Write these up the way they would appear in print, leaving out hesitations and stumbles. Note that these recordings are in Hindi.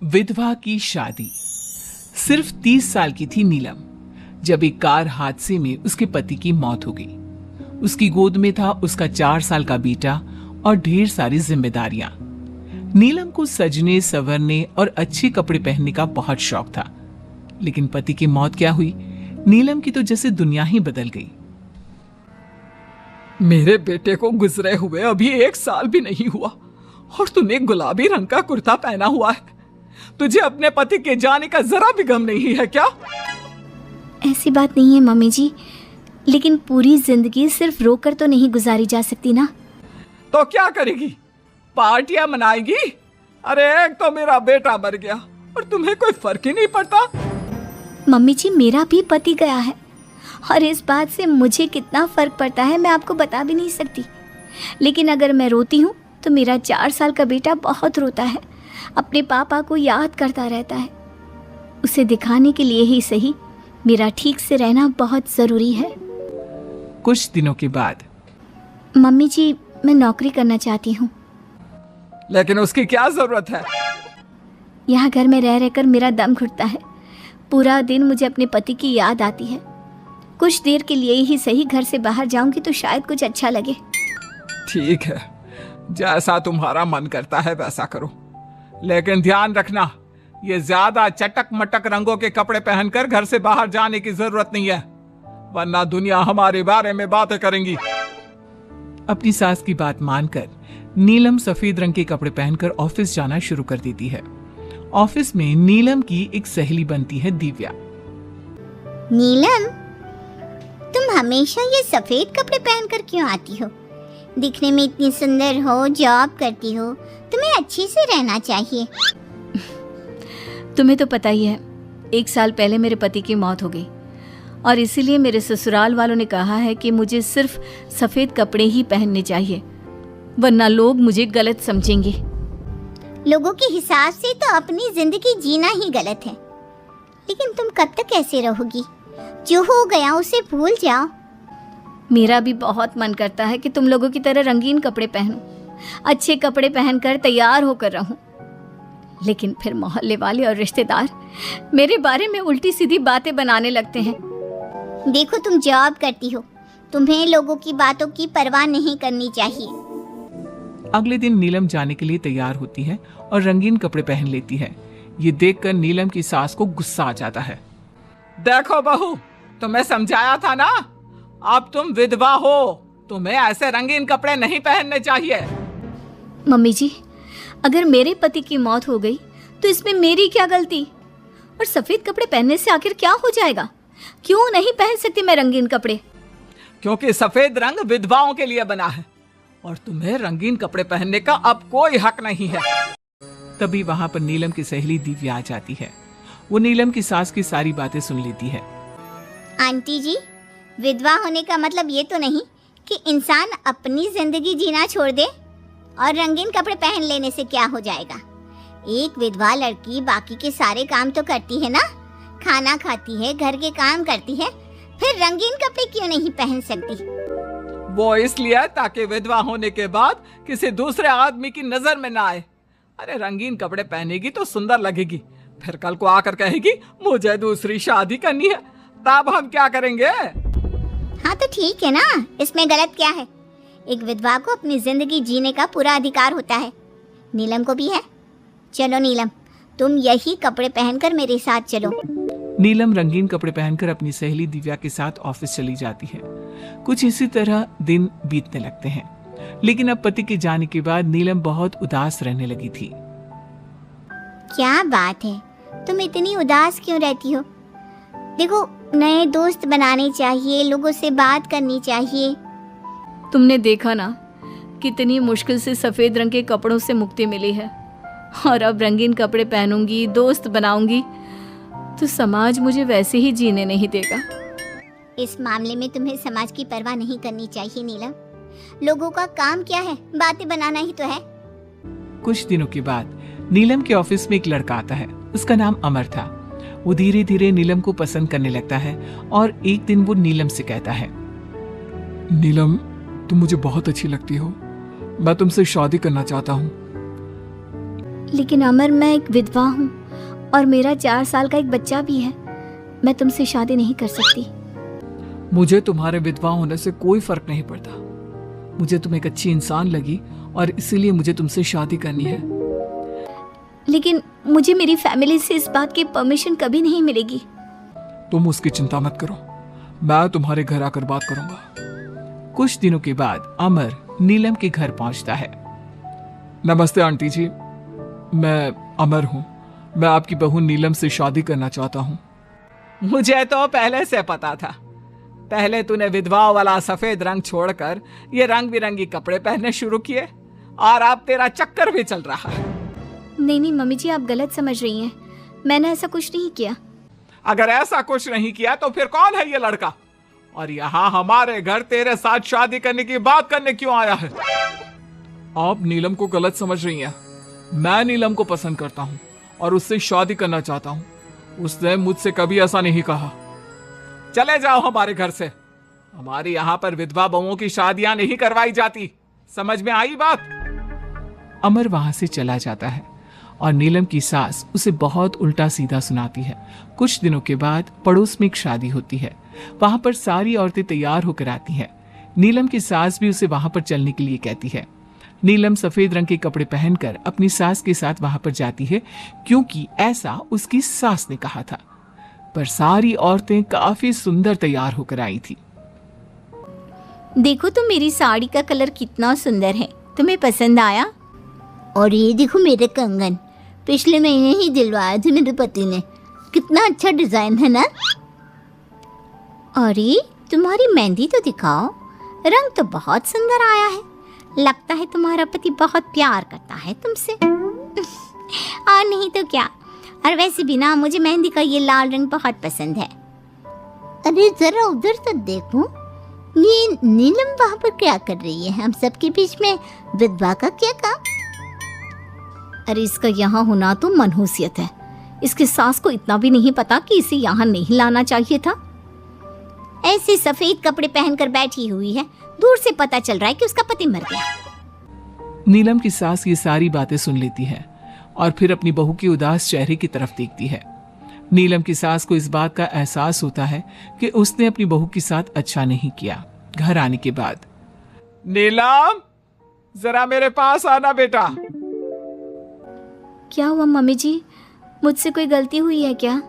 विधवा की शादी। सिर्फ 30 साल की थी नीलम जब एक कार हादसे में उसके पति की मौत हो गई। उसकी गोद में था उसका 4 साल का बेटा और ढेर सारी जिम्मेदारियां। नीलम को सजने संवरने और अच्छे कपड़े पहनने का बहुत शौक था, लेकिन पति की मौत क्या हुई, नीलम की तो जैसे दुनिया ही बदल गई। मेरे बेटे को गुजरे हुए अभी 1 साल भी नहीं हुआ और तूने गुलाबी रंग का कुर्ता पहना हुआ है। तुझे अपने पति के जाने का जरा भी गम नहीं है क्या? ऐसी बात नहीं है मम्मी जी, लेकिन पूरी जिंदगी सिर्फ रोकर तो नहीं गुजारी जा सकती ना। तो क्या करेगी? पार्टियां मनाएगी? अरे एक तो मेरा बेटा मर गया और तुम्हें कोई फर्क ही नहीं पड़ता। मम्मी जी, मेरा भी पति गया है और इस बात से मुझे कितना फर्क पड़ता है मैं आपको बता भी नहीं सकती। लेकिन अगर मैं रोती हूँ तो मेरा 4 साल का बेटा बहुत रोता है, अपने पापा को याद करता रहता है। उसे दिखाने के लिए ही सही मेरा ठीक से रहना बहुत ज़रूरी है। कुछ दिनों के बाद, मम्मी जी, मैं नौकरी करना चाहती हूँ। लेकिन उसकी क्या जरूरत है? यहाँ घर में रह रहकर मेरा दम घुटता है। पूरा दिन मुझे अपने पति की याद आती है। कुछ देर के लिए ही सही घर से बाहर जाऊंगी तो शायद कुछ अच्छा लगे। ठीक है, जैसा तुम्हारा मन करता है वैसा करो, लेकिन ध्यान रखना ये ज्यादा चटक मटक रंगों के कपड़े पहनकर घर से बाहर जाने की जरूरत नहीं है, वरना दुनिया हमारे बारे में बातें करेंगी। अपनी सास की बात मानकर नीलम सफेद रंग के कपड़े पहनकर ऑफिस जाना शुरू कर देती है। ऑफिस में नीलम की एक सहेली बनती है, दिव्या। नीलम, तुम हमेशा ये सफेद कपड़े पहनकर क्यों आती हो? दिखने में इतनी सुंदर हो, जॉब करती हो, तुम्हें अच्छे से रहना चाहिए। तुम्हें तो पता ही है, 1 साल पहले मेरे पति की मौत हो गई और इसीलिए मेरे ससुराल वालों ने कहा है कि मुझे सिर्फ सफेद कपड़े ही पहनने चाहिए, वरना लोग मुझे गलत समझेंगे। लोगों के हिसाब से तो अपनी जिंदगी जीना ही गलत है, लेकिन तुम कब तक ऐसे रहोगी? जो हो गया उसे भूल जाओ। मेरा भी बहुत मन करता है कि तुम लोगों की तरह रंगीन कपड़े पहनूं, अच्छे कपड़े पहनकर तैयार होकर रहूं, लेकिन फिर मोहल्ले वाले और रिश्तेदार मेरे बारे में उल्टी सीधी बातें बनाने लगते हैं। देखो, तुम जॉब करती हो, तुम्हें लोगों की बातों की परवाह नहीं करनी चाहिए। अगले दिन नीलम जाने के लिए तैयार होती है और रंगीन कपड़े पहन लेती है। ये देखकर नीलम की सास को गुस्सा आ जाता है। देखो बहू, तुम्हें समझाया था ना, अब तुम विधवा हो, तुम्हें ऐसे रंगीन कपड़े नहीं पहनने चाहिए। मम्मी जी, अगर मेरे पति की मौत हो गई तो इसमें मेरी क्या गलती? और सफेद कपड़े पहनने से आखिर क्या हो जाएगा? क्यों नहीं पहन सकती मैं रंगीन कपड़े? क्योंकि सफेद रंग विधवाओं के लिए बना है और तुम्हें रंगीन कपड़े पहनने का अब कोई हक नहीं है। तभी वहां पर नीलम की सहेली दिव्या आ जाती है। वो नीलम की सास की सारी बातें सुन लेती है। आंटी जी, विधवा होने का मतलब ये तो नहीं कि इंसान अपनी जिंदगी जीना छोड़ दे और रंगीन कपड़े पहन लेने से क्या हो जाएगा। एक विधवा लड़की बाकी के सारे काम तो करती है ना, खाना खाती है, घर के काम करती है, फिर रंगीन कपड़े क्यों नहीं पहन सकती? वो इसलिए ताकि विधवा होने के बाद किसी दूसरे आदमी की नजर में ना आए। अरे रंगीन कपड़े पहनेगी तो सुंदर लगेगी, फिर कल को आकर कहेगी मुझे दूसरी शादी करनी है, तब हम क्या करेंगे? हाँ तो ठीक है ना, इसमें गलत क्या है? एक विधवा को अपनी जिंदगी जीने का पूरा अधिकार होता है, नीलम को भी है। चलो नीलम, तुम यही कपड़े पहनकर मेरे साथ चलो। नीलम रंगीन कपड़े पहनकर अपनी सहेली दिव्या के साथ ऑफिस चली जाती है। कुछ इसी तरह दिन बीतने लगते हैं, लेकिन अब पति के जाने के बाद नीलम बहुत उदास रहने लगी थी। क्या बात है, तुम इतनी उदास क्यों रहती हो? देखो, नए दोस्त बनाने चाहिए, लोगों से बात करनी चाहिए। तुमने देखा ना, कितनी मुश्किल से सफेद रंग के कपड़ों से मुक्ति मिली है, और अब रंगीन कपड़े पहनूंगी, दोस्त बनाऊंगी तो समाज मुझे वैसे ही जीने नहीं देगा। इस मामले में तुम्हें समाज की परवाह नहीं करनी चाहिए नीलम। लोगों का काम क्या है, बातें बनाना ही तो है। कुछ दिनों के बाद नीलम के ऑफिस में एक लड़का आता है। उसका नाम अमर था। वो धीरे धीरे नीलम को पसंद करने लगता है और एक दिन वो नीलम से कहता है, नीलम, तुम मुझे बहुत अच्छी लगती हो, मैं तुमसे शादी करना चाहता हूँ। लेकिन अमर, मैं एक विधवा हूँ और मेरा 4 साल का एक बच्चा भी है। मैं तुमसे शादी नहीं कर सकती। मुझे तुम्हारे विधवा होने से कोई फर्क नहीं पड़ता। मुझे तुम एक अच्छी इंसान लगी और इसीलिए मुझे तुमसे शादी करनी है। लेकिन मुझे मेरी फैमिली से इस बात की परमिशन कभी नहीं मिलेगी। तुम उसकी चिंता मत करो, मैं तुम्हारे घर आकर बात करूंगा। कुछ दिनों के बाद अमर नीलम के घर पहुंचता है। नमस्ते आंटी जी, मैं अमर हूँ। मैं आपकी बहू नीलम से शादी करना चाहता हूँ। मुझे तो पहले से पता था। पहले तूने विधवाओं वाला सफेद रंग छोड़कर ये रंग बिरंगी कपड़े पहनने शुरू किए और अब तेरा चक्कर भी चल रहा है। नहीं मम्मी जी, आप गलत समझ रही हैं। मैंने ऐसा कुछ नहीं किया। अगर ऐसा कुछ नहीं किया तो फिर कौन है ये लड़का, और यहाँ हमारे घर तेरे साथ शादी करने की बात करने क्यों आया है? आप नीलम को गलत समझ रही हैं। मैं नीलम को पसंद करता हूँ और उससे शादी करना चाहता हूँ। उसने मुझसे कभी ऐसा नहीं कहा। चले जाओ हमारे घर से। हमारे यहाँ पर विधवा बहुओं की शादियां नहीं करवाई जाती। समझ में आई बात? अमर वहां से चला जाता है और नीलम की सास उसे बहुत उल्टा सीधा सुनाती है। कुछ दिनों के बाद पड़ोस में एक शादी होती है। वहां पर सारी औरतें तैयार होकर आती हैं। नीलम की सास भी उसे वहां पर चलने के लिए कहती है। नीलम सफेद रंग के कपड़े पहनकर अपनी सास के साथ वहां पर जाती है, क्योंकि ऐसा उसकी सास ने कहा था। पर सारी औरतें काफी सुंदर तैयार होकर आई थी। देखो तो मेरी साड़ी का कलर कितना सुंदर है, तुम्हें पसंद आया? और ये देखो मेरे कंगन, पिछले महीने ही दिलवाए थे मेरे पति ने। कितना अच्छा डिजाइन है ना? अरे तुम्हारी मेहंदी तो दिखाओ, रंग तो बहुत सुंदर आया है। लगता है तुम्हारा पति बहुत प्यार करता है तुमसे। और नहीं तो क्या। और वैसे भी ना, मुझे मेहंदी का ये लाल रंग बहुत पसंद है। अरे जरा उधर तो देखो, ये नीलम वहां पर क्या कर रही है? हम सबके बीच में विधवा का क्या काम? अरे इसका यहाँ होना तो मनहूसियत है। इसकी सास को इतना भी नहीं पता कि इसे यहाँ नहीं लाना चाहिए था। ऐसे सफेद कपड़े पहनकर बैठी हुई है, दूर से पता चल रहा है कि उसका पति मर गया। नीलम की सास ये सारी बातें सुन लेती है और फिर अपनी बहू के उदास चेहरे की तरफ देखती है। नीलम की सास को इस बात का एहसास होता है कि उसने अपनी बहू के साथ अच्छा नहीं किया। घर आने के बाद, नीलम जरा मेरे पास आना बेटा। क्या हुआ मम्मी जी? मुझसे कोई गलती हुई है क्या?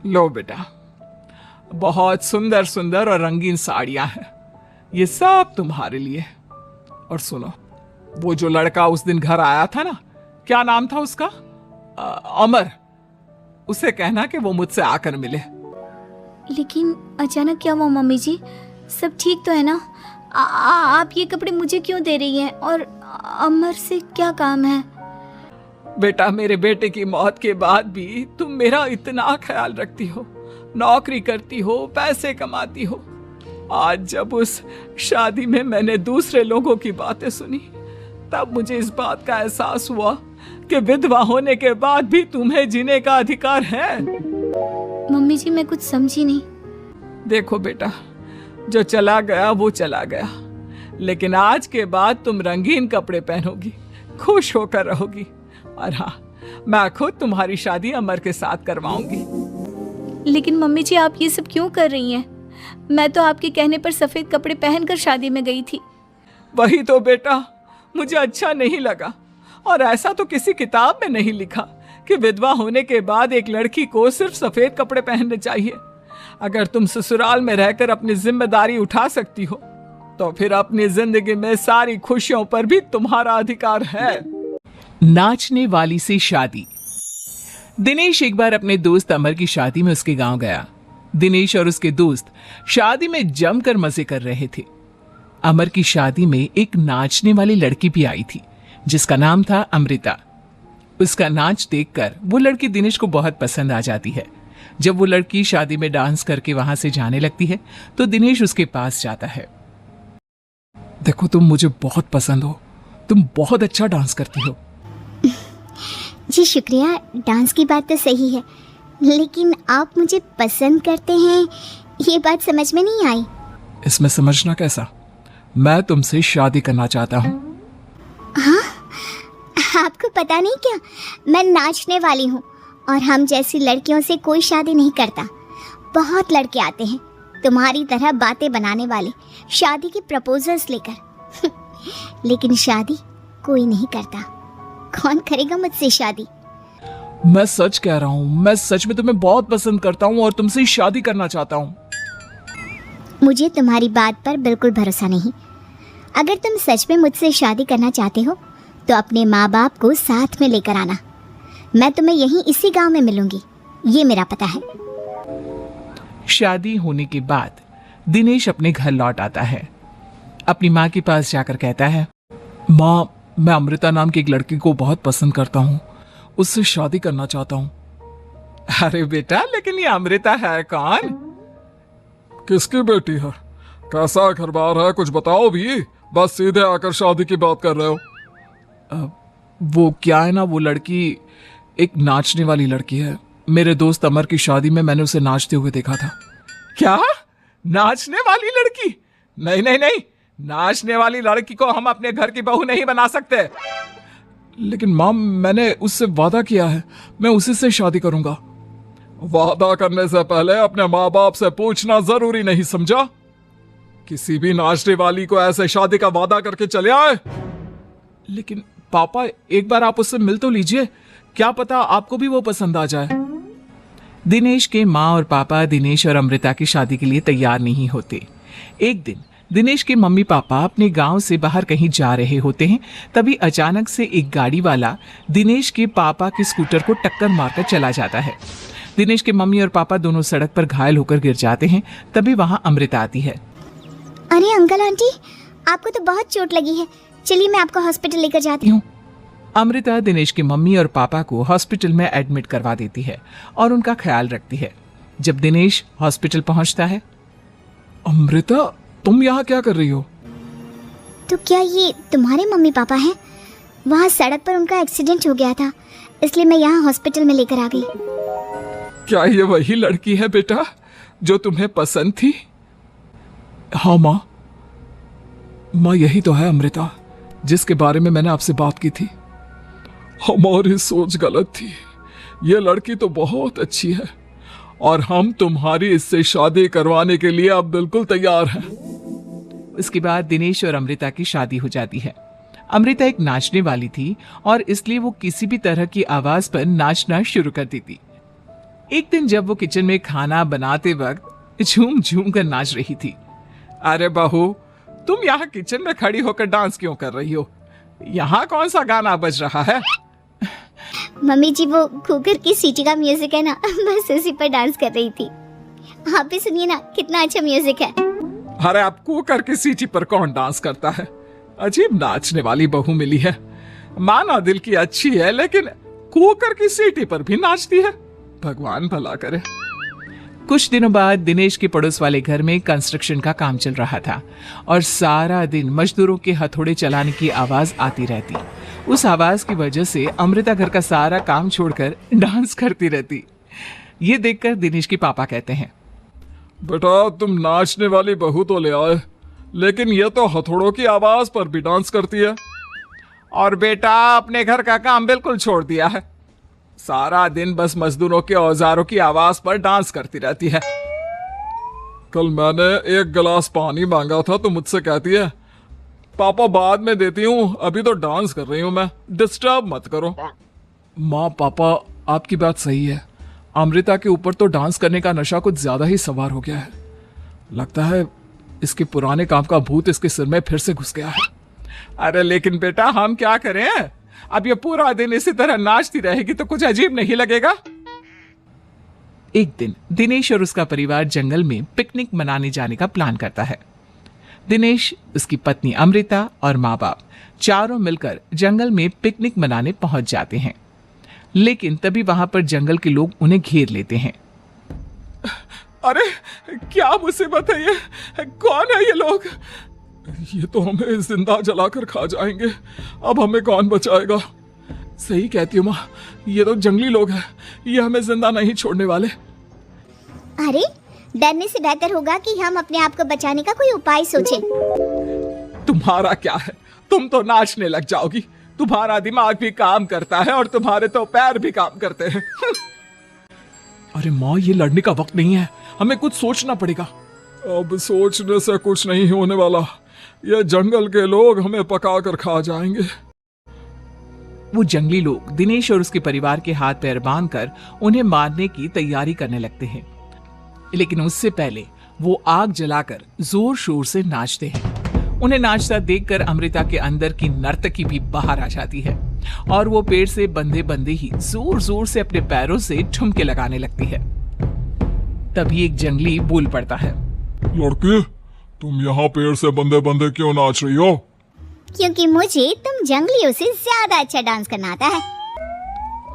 लो बेटा, बहुत सुंदर सुंदर और रंगीन साड़ियां हैं, ये सब तुम्हारे लिए। और सुनो, वो जो लड़का उस दिन घर आया था ना, क्या नाम था उसका? अमर। उसे कहना कि वो मुझसे आकर मिले। लेकिन अचानक क्या हुआ मम्मी जी? सब ठीक तो है ना? आप ये कपड़े मुझे क्यों दे रही हैं? और अमर से क्या काम है? बेटा, मेरे बेटे की मौत के बाद भी तुम मेरा इतना ख्याल रखती हो, नौकरी करती हो, पैसे कमाती हो। आज जब उस शादी में मैंने दूसरे लोगों की बातें सुनी, तब मुझे इस बात का एहसास हुआ कि विधवा होने के बाद भी तुम्हें जीने का अधिकार है। मम्मी जी, मैं कुछ समझी नहीं। देखो बेटा, जो चला गया वो चला गया, लेकिन आज के बाद तुम रंगीन कपड़े पहनोगी, खुश होकर रहोगी। और हाँ, मैं खुद तुम्हारी शादी अमर के साथ करवाऊंगी। लेकिन मम्मी जी, आप ये सब क्यों कर रही हैं? मैं तो आपके कहने पर सफेद कपड़े पहनकर शादी में गई थी। वही तो बेटा, मुझे अच्छा नहीं लगा। और ऐसा तो किसी किताब में नहीं लिखा कि विधवा होने के बाद एक लड़की को सिर्फ सफेद कपड़े पहनने चाहिए। अगर तुम ससुराल में रहकर अपनी जिम्मेदारी उठा सकती हो, तो फिर अपनी जिंदगी में सारी खुशियों पर भी तुम्हारा अधिकार है। नाचने वाली से शादी। दिनेश एक बार अपने दोस्त अमर की शादी में उसके गांव गया। दिनेश और उसके दोस्त शादी में जमकर मजे कर रहे थे। अमर की शादी में एक नाचने वाली लड़की भी आई थी, जिसका नाम था अमृता। उसका नाच देखकर वो लड़की दिनेश को बहुत पसंद आ जाती है। जब वो लड़की शादी में डांस करके वहां से जाने लगती है, तो दिनेश उसके पास जाता है। देखो, तुम मुझे बहुत पसंद हो, तुम बहुत अच्छा डांस करती हो। जी शुक्रिया, डांस की बात तो सही है, लेकिन आप मुझे पसंद करते हैं, ये बात समझ में नहीं आई। इसमें समझना कैसा? मैं तुमसे शादी करना चाहता हूँ। हाँ, आपको पता नहीं क्या, मैं नाचने वाली हूँ और हम जैसी लड़कियों से कोई शादी नहीं करता। बहुत लड़के आते हैं तुम्हारी तरह बातें बनाने वाले, शादी के प्रपोजल्स लेकर लेकिन शादी कोई नहीं करता। कौन करेगा मुझसे शादी? मैं सच कह रहा हूँ, मैं सच में तुम्हें बहुत पसंद करता हूँ और तुमसे शादी करना चाहता हूँ। मुझे तुम्हारी बात पर बिल्कुल भरोसा नहीं। अगर तुम सच में मुझसे शादी करना चाहते हो तो अपने माँ बाप को साथ में लेकर आना। मैं तुम्हें यहीं इसी गांव में मिलूंगी, ये मेरा पता है। शादी होने के बाद दिनेश अपने घर लौट आता है। अपनी माँ के पास जाकर कहता है, माँ, मैं अमृता नाम की एक लड़की को बहुत पसंद करता हूँ, उससे शादी करना चाहता हूँ। अरे बेटा, लेकिन ये अमृता है कौन? किसकी बेटी है? कैसा घर बार है, कुछ बताओ भी। बस सीधे आकर शादी की बात कर रहे हो। वो क्या है ना, वो लड़की एक नाचने वाली लड़की है। मेरे दोस्त अमर की शादी में मैंने उसे नाचते हुए देखा था। क्या? नाचने वाली लड़की? नहीं नहीं नहीं, नाचने वाली लड़की को हम अपने घर की बहू नहीं बना सकते। लेकिन माँ, मैंने उससे वादा किया है, मैं उसी से शादी करूंगा। वादा करने से पहले अपने माँ बाप से पूछना जरूरी नहीं समझा? किसी भी नाचने वाली को ऐसे शादी का वादा करके चले आए? लेकिन पापा, एक बार आप उससे मिल तो लीजिए, क्या पता आपको भी वो पसंद आ जाए। दिनेश के माँ और पापा दिनेश और अमृता की शादी के लिए तैयार नहीं होते। एक दिन दिनेश के मम्मी पापा अपने गांव से बाहर कहीं जा रहे होते हैं। तभी अचानक से एक गाड़ी वाला दिनेश के पापा के स्कूटर को टक्कर मारकर चला जाता है। दिनेश के मम्मी और पापा दोनों सड़क पर घायल होकर गिर जाते हैं। तभी वहां अमृता आती है। अरे अंकल आंटी, आपको तो बहुत चोट लगी है, चलिए मैं आपको हॉस्पिटल लेकर जाती हूँ। अमृता दिनेश की मम्मी और पापा को हॉस्पिटल में एडमिट करवा देती है और उनका ख्याल रखती है। जब दिनेश हॉस्पिटल पहुंचता है, अमृता, तुम यहाँ क्या कर रही हो? तो क्या ये तुम्हारे मम्मी पापा हैं? वहाँ सड़क पर उनका एक्सीडेंट हो गया था, इसलिए मैं यहाँ हॉस्पिटल में लेकर आ गई। क्या ये वही लड़की है बेटा जो तुम्हें पसंद थी? हाँ माँ, यही तो है अमृता, जिसके बारे में मैंने आपसे बात की थी। हमारी सोच गलत थी। ये लड़की तो बहुत अच्छी है और हम तुम्हारी इससे शादी करवाने के लिए अब बिल्कुल तैयार हैं। इसके बाद दिनेश और अमृता की शादी हो जाती है। अमृता एक नाचने वाली थी और इसलिए वो किसी भी तरह की आवाज पर नाचना शुरू कर देती। एक दिन जब वो किचन में खाना बनाते वक्त झूम झूम कर नाच रही थी। अरे बहू, तुम यहाँ किचन में खड़ी होकर डांस क्यों कर रही हो? यहाँ कौन सा गाना बज रहा है? मम्मी जी, वो कुकर की सीटी का म्यूजिक है ना, बस उसी पर डांस कर रही थी। आप भी सुनिए ना, कितना अच्छा म्यूजिक है। अरे आप कुकर की सीटी पर कौन डांस करता है? अजीब नाचने वाली बहू मिली है। माना दिल की अच्छी है, लेकिन कुकर की सीटी पर भी नाचती है। भगवान भला करे। कुछ दिनों बाद दिनेश के पड़ोस वाले घर में कंस्ट्रक्शन का काम चल रहा था और सारा दिन मजदूरों के हथौड़े चलाने की आवाज आती रहती। उस आवाज की वजह से अमृता घर का सारा काम छोड़कर डांस करती रहती। ये देखकर दिनेश के पापा कहते हैं, बेटा, तुम नाचने वाली बहू तो ले आए, लेकिन ये तो हथौड़ों की आवाज पर भी डांस करती है। और बेटा, अपने घर का काम बिल्कुल छोड़ दिया है। सारा दिन बस मजदूरों के औजारों की आवाज पर डांस करती रहती है। कल मैंने एक गिलास पानी मांगा था तो मुझसे कहती है, पापा बाद में देती हूँ, अभी तो डांस कर रही हूँ मैं, डिस्टर्ब मत करो। माँ पापा, आपकी बात सही है। अमृता के ऊपर तो डांस करने का नशा कुछ ज्यादा ही सवार हो गया है। लगता है इसके पुराने काम का भूत इसके सिर में फिर से घुस गया है। अरे लेकिन बेटा, हम क्या करें? अब ये पूरा दिन इसी तरह नाचती रहेगी तो कुछ अजीब नहीं लगेगा? एक दिन दिनेश और उसका परिवार जंगल में पिकनिक मनाने जाने का प्लान करता है। दिनेश, उसकी पत्नी अमृता और माँ बाप चारों मिलकर जंगल में पिकनिक मनाने पहुंच जाते हैं। लेकिन तभी वहां पर जंगल के लोग उन्हें घेर लेते हैं। अरे क्या मुसीबत है ये? कौन है ये लोग? ये तो हमें जिंदा जलाकर खा जाएंगे, अब हमें कौन बचाएगा? सही कहती हूँ माँ, ये तो जंगली लोग हैं, ये हमें जिंदा नहीं छोड़ने वाले। अरे डरने से बेहतर होगा कि हम अपने आप को बचाने का कोई उपाय सोचें। तुम्हारा क्या है? तुम तो नाचने लग जाओगी। तुम्हारा दिमाग भी काम करता है और तुम्हारे तो पैर भी काम करते हैं। अरे माँ, ये लड़ने का वक्त नहीं है, हमें कुछ सोचना पड़ेगा। अब सोचने से कुछ नहीं होने वाला, ये जंगल के लोग हमें पका कर खा जाएंगे। वो जंगली लोग दिनेश और उसके परिवार के हाथ पैर बांधकर उन्हें मारने की तैयारी करने लगते हैं, लेकिन उससे पहले वो आग जलाकर जोर शोर से नाचते हैं। उन्हें नाचता देखकर अमृता के अंदर की नर्तकी भी बाहर आ जाती है और वो पेड़ से बंधे बंधे ही जोर जोर से अपने पैरों से ठुमके लगाने लगती है। तभी एक जंगली बोल पड़ता है, लड़की, तुम यहाँ पेड़ से बंधे बंधे क्यों नाच रही हो? क्योंकि मुझे तुम जंगलियों से ज्यादा अच्छा डांस करना आता है।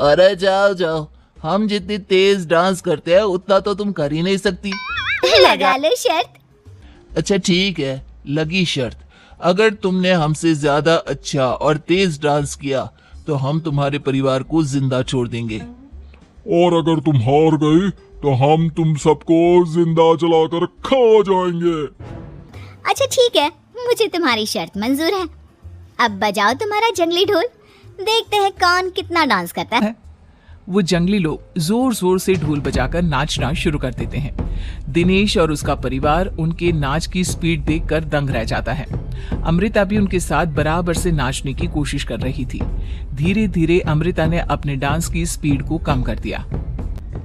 अरे जाओ जाओ, हम जितनी तेज डांस करते हैं उतना तो तुम कर ही नहीं सकती। लगा लो शर्त। अच्छा ठीक है, लगी शर्त। अगर तुमने हमसे ज्यादा अच्छा और तेज डांस किया तो हम तुम्हारे परिवार को जिंदा छोड़ देंगे। और अगर तुम हार गई तो हम तुम सबको जिंदा जलाकर खा जाएंगे। अच्छा ठीक है, मुझे तुम्हारी शर्त मंजूर है। अब बजाओ तुम्हारा जंगली ढोल, देखते हैं कौन कितना डांस करता है। वो जंगली लोग जोर जोर से ढोल बजाकर नाचना शुरू कर देते हैं। दिनेश और उसका परिवार उनके नाच की स्पीड देखकर दंग रह जाता है। अमृता भी उनके साथ बराबर से नाचने की कोशिश कर रही थी। धीरे धीरे अमृता ने अपने डांस की स्पीड को कम कर दिया।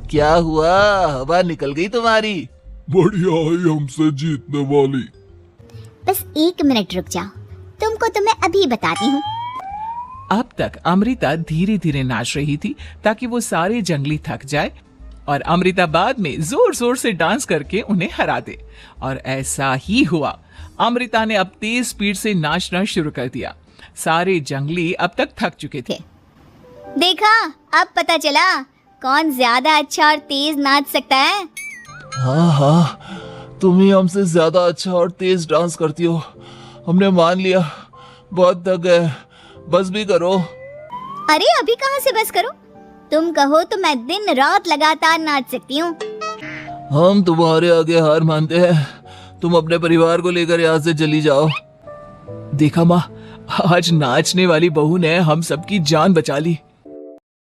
क्या हुआ, हवा निकल गई तुम्हारी? बढ़िया है हमसे जीतने वाली। बस 1 मिनट रुक जाओ, तुमको तो मैं अभी बताती हूँ। अब तक अमृता धीरे धीरे नाच रही थी ताकि वो सारे जंगली थक जाए और अमृता बाद में जोर जोर से डांस करके उन्हें हरा दे। और ऐसा ही हुआ। अमृता ने अब तेज स्पीड से नाचना शुरू कर दिया। सारे जंगली अब तक थक चुके थे। देखा, अब पता चला कौन ज्यादा अच्छा और तेज नाच सकता है। हाँ हाँ, तुम ही हमसे ज्यादा अच्छा और तेज डांस करती हो। हमने मान लिया, बहुत थक गए, बस भी करो। अरे अभी कहाँ से बस करो, तुम कहो तो मैं दिन रात लगातार नाच सकती हूँ। हम तुम्हारे आगे हार मानते हैं, तुम अपने परिवार को लेकर यहाँ से चली जाओ। देखा माँ, आज नाचने वाली बहू ने हम सबकी जान बचा ली।